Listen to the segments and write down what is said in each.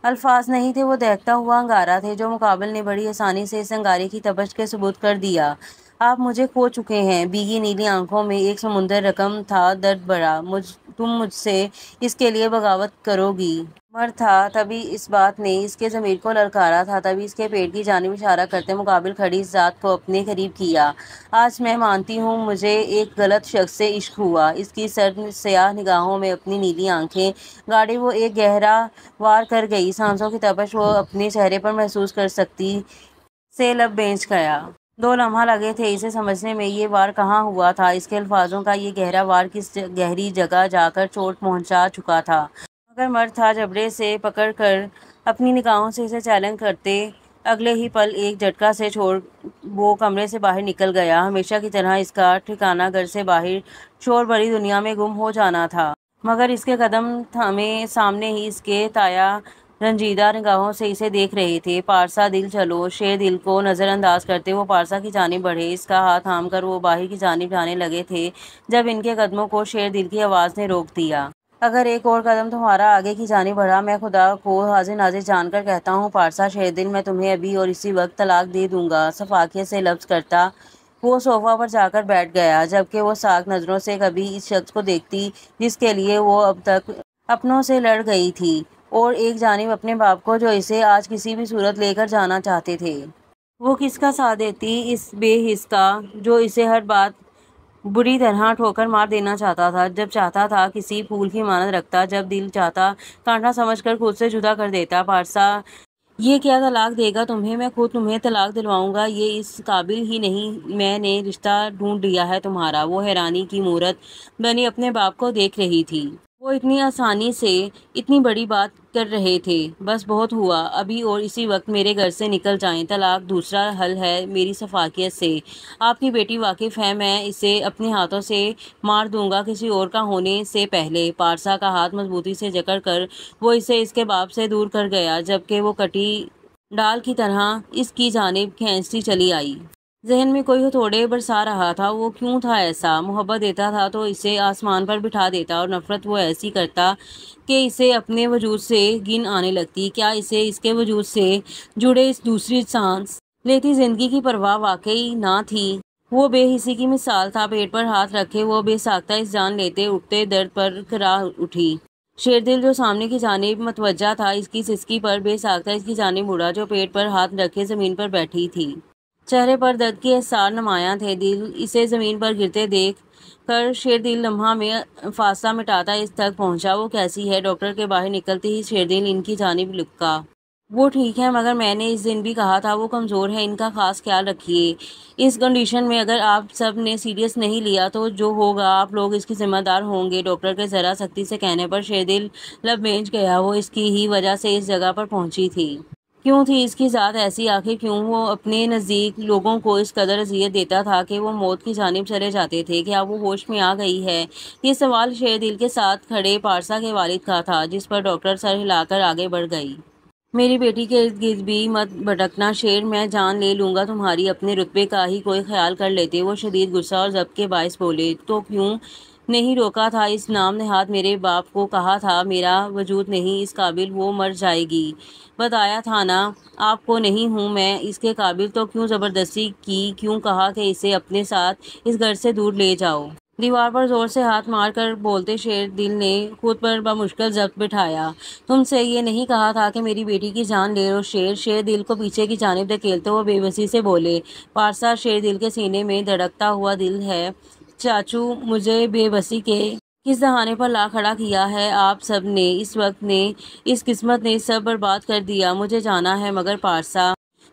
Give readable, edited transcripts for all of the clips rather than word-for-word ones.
الفاظ نہیں تھے، وہ دہتا ہوا انگارہ تھے جو مقابل نے بڑی آسانی سے اس انگارے کی تپش کے ثبوت کر دیا۔ آپ مجھے کھو چکے ہیں۔ بھیگی نیلی آنکھوں میں ایک سمندر رقم تھا، درد بڑا۔ تم مجھ سے اس کے لیے بغاوت کرو گی؟ مرد تھا، تبھی اس بات نے اس کے ضمیر کو للکارا تھا، تبھی اس کے پیٹ کی جانب اشارہ کرتے مقابل کھڑی اس ذات کو اپنے قریب کیا۔ آج میں مانتی ہوں مجھے ایک غلط شخص سے عشق ہوا۔ اس کی سرد سیاہ نگاہوں میں اپنی نیلی آنکھیں گاڑی وہ ایک گہرا وار کر گئی، سانسوں کی تپش وہ اپنے چہرے پر محسوس کر سکتی سے لب بھیج گیا۔ 2 لمحہ لگے تھے اسے سمجھنے میں، یہ وار کہاں ہوا تھا، اس کے الفاظوں کا یہ گہرا وار کس گہری جگہ جا کر چوٹ پہنچا چکا تھا۔ مگر مرد تھا، جبڑے سے پکڑ کر اپنی نگاہوں سے اسے چیلنج کرتے اگلے ہی پل ایک جھٹکا سے چھوڑ وہ کمرے سے باہر نکل گیا۔ ہمیشہ کی طرح اس کا ٹھکانہ گھر سے باہر شور بھری دنیا میں گم ہو جانا تھا، مگر اس کے قدم تھامے سامنے ہی اس کے تایا رنجیدہ نگاہوں سے اسے دیکھ رہے تھے۔ پارسا دل چلو۔ شیر دل کو نظر انداز کرتے وہ پارسا کی جانب بڑھے، اس کا ہاتھ تھام کر وہ باہر کی جانب جانے لگے تھے جب ان کے قدموں کو شیر دل کی آواز نے روک دیا۔ اگر ایک اور قدم تمہارا آگے کی جانب بڑھا، میں خدا کو حاضر ناظر جان کر کہتا ہوں پارسا شیر دل، میں تمہیں ابھی اور اسی وقت طلاق دے دوں گا۔ شفافیت سے لفظ کرتا وہ صوفہ پر جا کر بیٹھ گیا، جبکہ وہ ساکھ نظروں سے کبھی اس شخص کو دیکھتی جس کے لیے وہ اب تک اپنوں سے لڑ گئی تھی، اور ایک جانب اپنے باپ کو جو اسے آج کسی بھی صورت لے کر جانا چاہتے تھے۔ وہ کس کا ساتھ دیتی اس بے حس کا جو اسے ہر بات بری طرح ٹھوکر مار دینا چاہتا تھا، جب چاہتا تھا کسی پھول کی مانند رکھتا، جب دل چاہتا کانٹا سمجھ کر خود سے جدا کر دیتا۔ پارسا یہ کیا طلاق دے گا تمہیں؟ میں خود تمہیں طلاق دلواؤں گا، یہ اس قابل ہی نہیں، میں نے رشتہ ڈھونڈ لیا ہے تمہارا۔ وہ حیرانی کی مورت بنی اپنے باپ کو دیکھ رہی تھی، وہ اتنی آسانی سے اتنی بڑی بات کر رہے تھے۔ بس بہت ہوا، ابھی اور اسی وقت میرے گھر سے نکل جائیں، طلاق دوسرا حل ہے میری شفقت سے۔ آپ کی بیٹی واقف ہے، میں اسے اپنے ہاتھوں سے مار دوں گا کسی اور کا ہونے سے پہلے۔ پارسا کا ہاتھ مضبوطی سے جکڑ کر وہ اسے اس کے باپ سے دور کر گیا، جبکہ وہ کٹی ڈال کی طرح اس کی جانب کھینچتی چلی آئی۔ ذہن میں کوئی ہتھوڑے برسا رہا تھا، وہ کیوں تھا ایسا؟ محبت دیتا تھا تو اسے آسمان پر بٹھا دیتا، اور نفرت وہ ایسی کرتا کہ اسے اپنے وجود سے گھن آنے لگتی۔ کیا اسے اس کے وجود سے جڑے اس دوسری سانس لیتی زندگی کی پرواہ واقعی نہ تھی؟ وہ بے حسی کی مثال تھا۔ پیٹ پر ہاتھ رکھے وہ بے ساختہ اس جان لیتے اٹھتے درد پر کرا اٹھی۔ شیر دل جو سامنے کی جانب متوجہ تھا، اس کی سسکی پر بے ساختہ اس کی جانب مڑا، جو پیٹ پر ہاتھ رکھے زمین پر بیٹھی تھی۔ چہرے پر درد کے آثار نمایاں تھے۔ دل اسے زمین پر گرتے دیکھ کر شیر دل لمحہ میں فاصلہ مٹاتا اس تک پہنچا۔ وہ کیسی ہے؟ ڈاکٹر کے باہر نکلتے ہی شیر دل ان کی جانب لپکا۔ وہ ٹھیک ہے، مگر میں نے اس دن بھی کہا تھا وہ کمزور ہے، ان کا خاص خیال رکھیے۔ اس کنڈیشن میں اگر آپ سب نے سیریس نہیں لیا تو جو ہوگا آپ لوگ اس کی ذمہ دار ہوں گے۔ ڈاکٹر کے ذرا سختی سے کہنے پر شیر دل لب بھیج گیا، وہ اس کی ہی وجہ سے اس جگہ پر پہنچی تھی۔ کیوں تھی اس کی ذات ایسی؟ آخر کیوں وہ اپنے نزدیک لوگوں کو اس قدر اذیت دیتا تھا کہ وہ موت کی جانب چلے جاتے تھے؟ کیا وہ ہوش میں آ گئی ہے؟ یہ سوال شیر دل کے ساتھ کھڑے پارسا کے والد کا تھا، جس پر ڈاکٹر سر ہلا کر آگے بڑھ گئی۔ میری بیٹی کے ارد گرد بھی مت بھٹکنا شیر، میں جان لے لوں گا تمہاری، اپنے رتبے کا ہی کوئی خیال کر لیتے۔ وہ شدید غصہ اور ضبط کے باعث بولے، تو کیوں نہیں روکا تھا اس نام نہاد میرے باپ کو؟ کہا تھا میرا وجود نہیں اس قابل، وہ مر جائے گی۔ بتایا تھا نا آپ کو نہیں ہوں میں اس کے قابل، تو کیوں زبردستی کی؟ کیوں کہا کہ اسے اپنے ساتھ اس گھر سے دور لے جاؤ؟ دیوار پر زور سے ہاتھ مار کر بولتے شیر دل نے خود پر بمشکل ضبط بٹھایا، تم سے یہ نہیں کہا تھا کہ میری بیٹی کی جان لے لو؟ شیر دل کو پیچھے کی جانب دھکیلتے وہ بے بسی سے بولے، پارسا شیر دل کے سینے میں دھڑکتا ہوا دل ہے، چاچو مجھے بے بسی کے کس دہانے پر لا کھڑا کیا ہے آپ سب نے؟ اس وقت نے اس قسمت نے سب برباد کر دیا۔ مجھے جانا ہے، مگر پارسا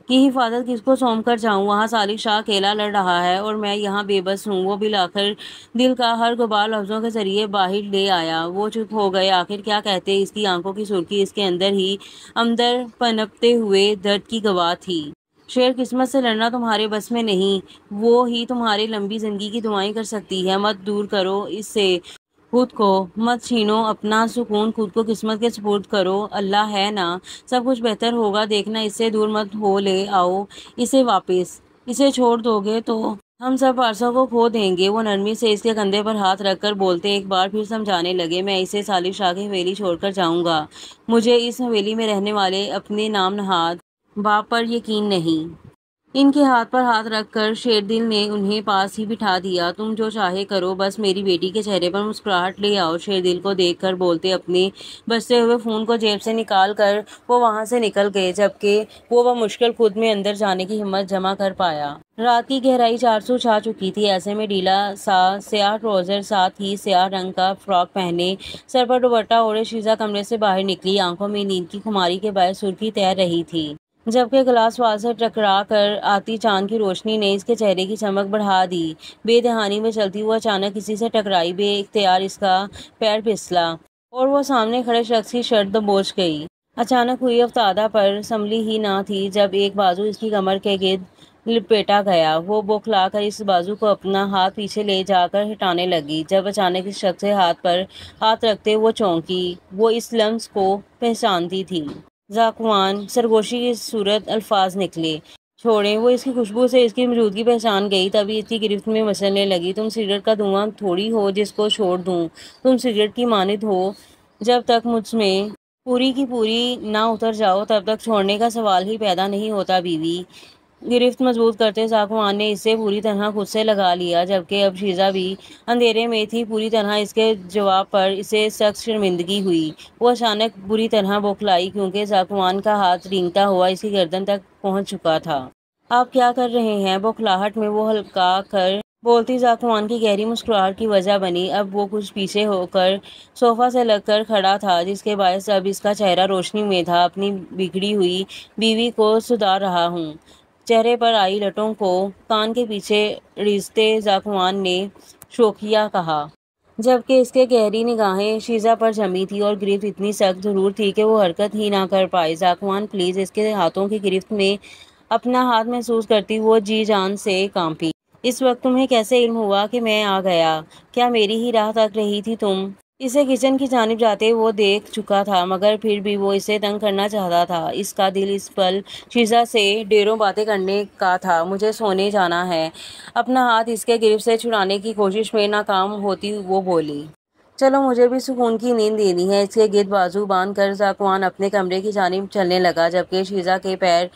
کی حفاظت کس کو سونپ کر جاؤں؟ وہاں صالح شاہ اکیلا لڑ رہا ہے اور میں یہاں بے بس ہوں۔ وہ بالآخر دل کا ہر غبار لفظوں کے ذریعے باہر لے آیا۔ وہ چپ ہو گئے، آخر کیا کہتے؟ اس کی آنکھوں کی سرخی اس کے اندر ہی اندر پنپتے ہوئے درد کی گواہ تھی۔ شیر قسمت سے لڑنا تمہارے بس میں نہیں، وہ ہی تمہارے لمبی زندگی کی دعائیں کر سکتی ہے۔ مت دور کرو اس سے خود کو، مت چھینو اپنا سکون، خود کو قسمت کے سپرد کرو، اللہ ہے نا، سب کچھ بہتر ہوگا، دیکھنا اس سے دور مت ہو لے آؤ اسے واپس، اسے چھوڑ دو گے تو ہم سب پارسا کو کھو دیں گے۔ وہ نرمی سے اس کے کندھے پر ہاتھ رکھ کر بولتے ایک بار پھر سمجھانے لگے، میں اسے سالم شاہ کی حویلی چھوڑ کر جاؤں گا۔ مجھے اس حویلی میں رہنے والے اپنے نام نہاد باپ پر یقین نہیں۔ ان کے ہاتھ پر ہاتھ رکھ کر شیردل نے انہیں پاس ہی بٹھا دیا۔ تم جو چاہے کرو، بس میری بیٹی کے چہرے پر مسکراہٹ لے آؤ۔ شیردل کو دیکھ کر بولتے اپنے بجتے ہوئے فون کو جیب سے نکال کر وہ وہاں سے نکل گئے، جبکہ وہ بمشکل خود میں اندر جانے کی ہمت جمع کر پایا۔ رات کی گہرائی 400 چھا چکی تھی، ایسے میں ڈھیلا سا سیاہ ٹراؤزر ساتھ ہی سیاہ رنگ کا فراک پہنے سر پر دوپٹہ اوڑھے شیزا کمرے سے باہر نکلی۔ آنکھوں میں نیند کی خماری کے باعث سرخی تیر رہی تھی، جبکہ گلاس وال سے ٹکرا کر آتی چاند کی روشنی نے اس کے چہرے کی چمک بڑھا دی۔ بے دہانی میں چلتی وہ اچانک کسی سے ٹکرائی، بے اختیار اس کا پیر پھسلا اور وہ سامنے کھڑے شخص کی شرٹ دبوچ گئی۔ اچانک ہوئی افتادہ پر سنبھلی ہی نہ تھی جب ایک بازو اس کی کمر کے گرد لپیٹا گیا۔ وہ بوکھلا کر اس بازو کو اپنا ہاتھ پیچھے لے جا کر ہٹانے لگی، جب اچانک اس شخص کے ہاتھ پر ہاتھ رکھتے وہ چونکی۔ وہ اس لمس کو پہچانتی تھی۔ ذاکوان، سرگوشی کی صورت الفاظ نکلے۔ چھوڑیں، وہ اس کی خوشبو سے اس کی موجودگی پہچان گئی، تبھی اس کی گرفت میں مچلنے لگی۔ تم سگریٹ کا دھواں تھوڑی ہو جس کو چھوڑ دوں، تم سگریٹ کی مانند ہو، جب تک مجھ میں پوری کی پوری نہ اتر جاؤ تب تک چھوڑنے کا سوال ہی پیدا نہیں ہوتا۔ بیوی، گرفت مضبوط کرتے ذاکوان نے اسے پوری طرح خود سے لگا لیا، جبکہ اب شیزا بھی اندھیرے میں تھی۔ پوری طرح اس کے جواب پر اسے سخت شرمندگی ہوئی۔ وہ اچانک بری طرح بوکھلائی کیونکہ ذاکوان کا ہاتھ رینگتا ہوا اس کی گردن تک پہنچ چکا تھا۔ آپ کیا کر رہے ہیں؟ بوکھلاہٹ میں وہ ہلکا کر بولتی ذاکوان کی گہری مسکراہٹ کی وجہ بنی۔ اب وہ کچھ پیچھے ہو کر صوفہ سے لگ کر کھڑا تھا، جس کے باعث اب اس کا چہرہ روشنی میں تھا۔ اپنی بگڑی ہوئی بیوی کو سدھار رہا ہوں، چہرے پر آئی لٹوں کو کان کے پیچھے ریزتے ذاکوان نے شوخیہ کہا، جبکہ اس کے گہری نگاہیں شیزا پر جمی تھی اور گرفت اتنی سخت ضرور تھی کہ وہ حرکت ہی نہ کر پائی۔ ذاکوان پلیز، اس کے ہاتھوں کی گرفت میں اپنا ہاتھ محسوس کرتی وہ جی جان سے کانپی۔ اس وقت تمہیں کیسے علم ہوا کہ میں آ گیا؟ کیا میری ہی راہ تک رہی تھی تم؟ اسے کچن کی جانب جاتے وہ دیکھ چکا تھا، مگر پھر بھی وہ اسے تنگ کرنا چاہتا تھا۔ اس کا دل اس پل شیزا سے ڈھیروں باتیں کرنے کا تھا۔ مجھے سونے جانا ہے۔ اپنا ہاتھ اس کے گرفت سے چھڑانے کی کوشش میں ناکام ہوتی وہ بولی، چلو مجھے بھی سکون کی نیند لینی ہے۔ اس کے گرد بازو باندھ کر ذاکوان اپنے کمرے کی جانب چلنے لگا، جبکہ شیزا کے پیر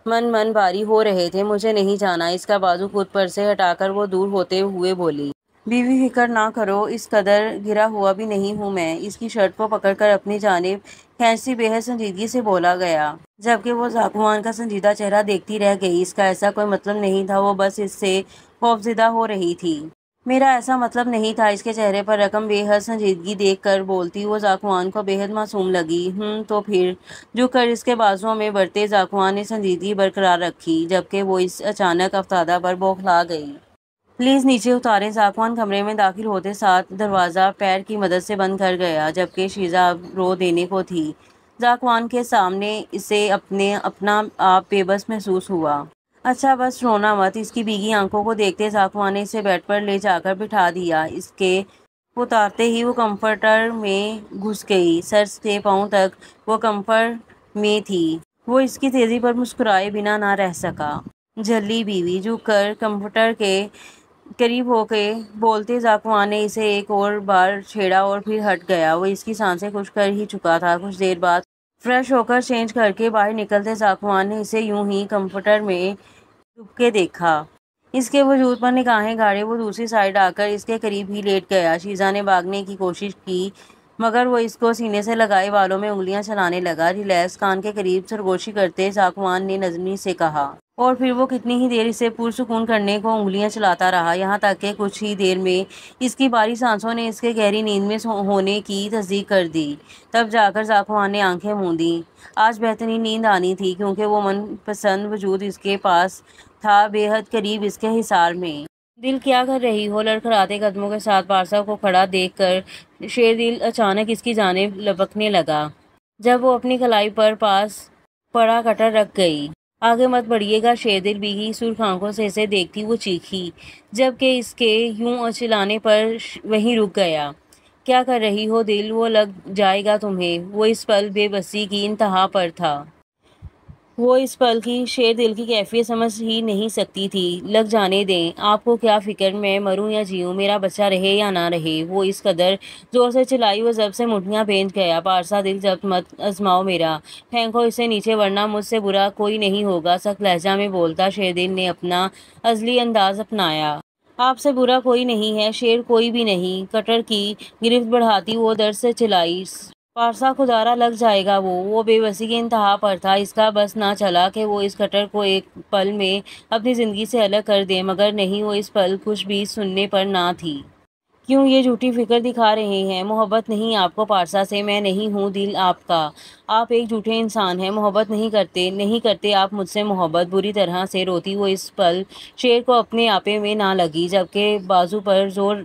من بھاری ہو رہے تھے۔ مجھے نہیں جانا۔ اس کا بازو خود پر سے ہٹا کر وہ دور ہوتے ہوئے بولی، بیوی فکر نہ کرو، اس قدر گرا ہوا بھی نہیں ہوں میں۔ اس کی شرٹ کو پکڑ کر اپنی جانب کھینچتی بے حد سنجیدگی سے بولا گیا، جبکہ وہ ذاکوان کا سنجیدہ چہرہ دیکھتی رہ گئی۔ اس کا ایسا کوئی مطلب نہیں تھا، وہ بس اس سے خوفزدہ ہو رہی تھی۔ میرا ایسا مطلب نہیں تھا۔ اس کے چہرے پر رقم بے حد سنجیدگی دیکھ کر بولتی وہ ذاکوان کو بے حد معصوم لگی۔ تو پھر؟ جھک کر اس کے بازوؤں میں بڑھتے ذاکوان نے سنجیدگی برقرار رکھی، جبکہ وہ اس اچانک افتادہ پر بوکھلا گئی۔ پلیز نیچے اتاریں۔ ذاکوان کمرے میں داخل ہوتے ساتھ دروازہ پیر کی مدد سے بند کر گیا، جبکہ شیزا اب رو دینے کو تھی۔ ذاکوان کے سامنے اسے اپنا آپ بے بس محسوس ہوا۔ اچھا بس رونا مت۔ اس کی بھیگی آنکھوں کو دیکھتے ذاکوان نے اسے بیڈ پر لے جا کر بٹھا دیا۔ اس کے اتارتے ہی وہ کمفرٹر میں گھس گئی۔ سر سے پاؤں تک وہ کمفرٹ میں تھی۔ وہ اس کی تیزی پر مسکرائے بنا نہ رہ سکا۔ جھلی بیوی، جھک کر کمفرٹر کے قریب ہو کے بولتے ذاکوان نے اسے ایک اور بار چھیڑا اور پھر ہٹ گیا۔ وہ اس کی سانسیں خشک کر ہی چکا تھا۔ کچھ دیر بعد فریش ہو کر چینج کر کے باہر نکلتے ذاکوان نے اسے یوں ہی کمفرٹر میں ڈوب کے دیکھا۔ اس کے وجود پر نگاہیں گاڑے وہ دوسری سائیڈ آ کر اس کے قریب ہی لیٹ گیا۔ شیزا نے بھاگنے کی کوشش کی، مگر وہ اس کو سینے سے لگائے بالوں میں انگلیاں چلانے لگا۔ ریلیکس، کان کے قریب سرگوشی کرتے ذاکوان نے نرمی سے کہا، اور پھر وہ کتنی ہی دیر اسے پرسکون کرنے کو انگلیاں چلاتا رہا، یہاں تک کہ کچھ ہی دیر میں اس کی بھاری سانسوں نے اس کے گہری نیند میں ہونے کی تصدیق کر دی۔ تب جا کر ذاکوان نے آنکھیں موندیں۔ آج بہترین نیند آنی تھی، کیونکہ وہ من پسند وجود اس کے پاس تھا، بے حد قریب اس کے حصار میں۔ دل کیا کر رہی ہو؟ لڑکھڑاتے قدموں کے ساتھ پارسا کو کھڑا دیکھ کر شیردل اچانک اس کی جانب لپکنے لگا، جب وہ اپنی کلائی پر پاس پڑا کٹر رکھ گئی۔ آگے مت بڑھیے گا شیردل، بھیگی سرخ آنکھوں سے اسے دیکھتی وہ چیخی، جبکہ اس کے یوں چلانے پر وہیں رک گیا۔ کیا کر رہی ہو دل؟ وہ لگ جائے گا تمہیں۔ وہ اس پل بے بسی کی انتہا پر تھا۔ وہ اس پل کی شیر دل کی کیفیت سمجھ ہی نہیں سکتی تھی۔ لگ جانے دیں، آپ کو کیا فکر، میں مروں یا جیوں، میرا بچہ رہے یا نہ رہے۔ وہ اس قدر زور سے چلائی وہ ضرب سے مٹھیاں بھیج گیا۔ پارسا دل ضبط مت آزماؤ میرا، پھینکو اسے نیچے ورنہ مجھ سے برا کوئی نہیں ہوگا، سخت لہجہ میں بولتا شیر دل نے اپنا ازلی انداز اپنایا۔ آپ سے برا کوئی نہیں ہے شیر، کوئی بھی نہیں۔ کٹر کی گرفت بڑھاتی وہ درد سے چلائی۔ پارسا خودارا لگ جائے گا وہ بے بسی کی انتہا پر تھا۔ اس کا بس نہ چلا کہ وہ اس کٹر کو ایک پل میں اپنی زندگی سے الگ کر دے، مگر نہیں، وہ اس پل کچھ بھی سننے پر نہ تھی۔ کیوں یہ جھوٹی فکر دکھا رہے ہیں؟ محبت نہیں آپ کو پارسا سے، میں نہیں ہوں دل آپ کا۔ آپ ایک جھوٹے انسان ہیں، محبت نہیں کرتے آپ مجھ سے محبت۔ بری طرح سے روتی وہ اس پل شیر کو اپنے آپے میں نہ لگی، جبکہ بازو پر زور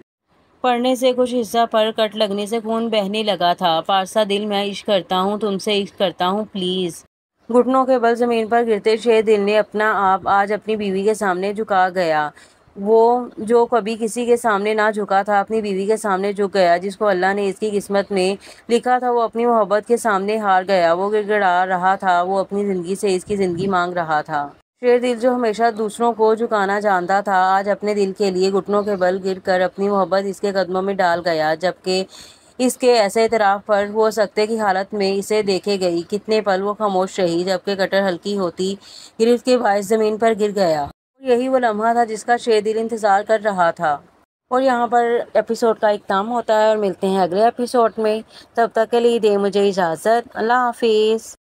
پڑنے سے کچھ حصہ پر کٹ لگنے سے خون بہنے لگا تھا۔ پارسا دل، میں عشق کرتا ہوں، تم سے عشق کرتا ہوں، پلیز۔ گھٹنوں کے بل زمین پر گرتے شیر دل نے اپنا آپ آج اپنی بیوی کے سامنے جھکا گیا۔ وہ جو کبھی کسی کے سامنے نہ جھکا تھا، اپنی بیوی کے سامنے جھک گیا۔ جس کو اللہ نے اس کی قسمت میں لکھا تھا وہ اپنی محبت کے سامنے ہار گیا۔ وہ گڑ گڑا رہا تھا، وہ اپنی زندگی سے اس کی زندگی مانگ رہا تھا۔ شیر دل جو ہمیشہ دوسروں کو جھکانا جانتا تھا، آج اپنے دل کے لیے گھٹنوں کے بل گر کر اپنی محبت اس کے قدموں میں ڈال گیا۔ جبکہ اس کے ایسے اعتراف پر وہ سکتے کی حالت میں اسے دیکھے گئی۔ کتنے پل وہ خاموش رہی، جبکہ کٹر ہلکی ہوتی گرفت کے باعث زمین پر گر گیا۔ اور یہی وہ لمحہ تھا جس کا شیر دل انتظار کر رہا تھا۔ اور یہاں پر ایپیسوڈ کا اختتام ہوتا ہے اور ملتے ہیں اگلے ایپیسوڈ میں۔ تب تک کے لیے دے مجھے اجازت، اللہ حافظ۔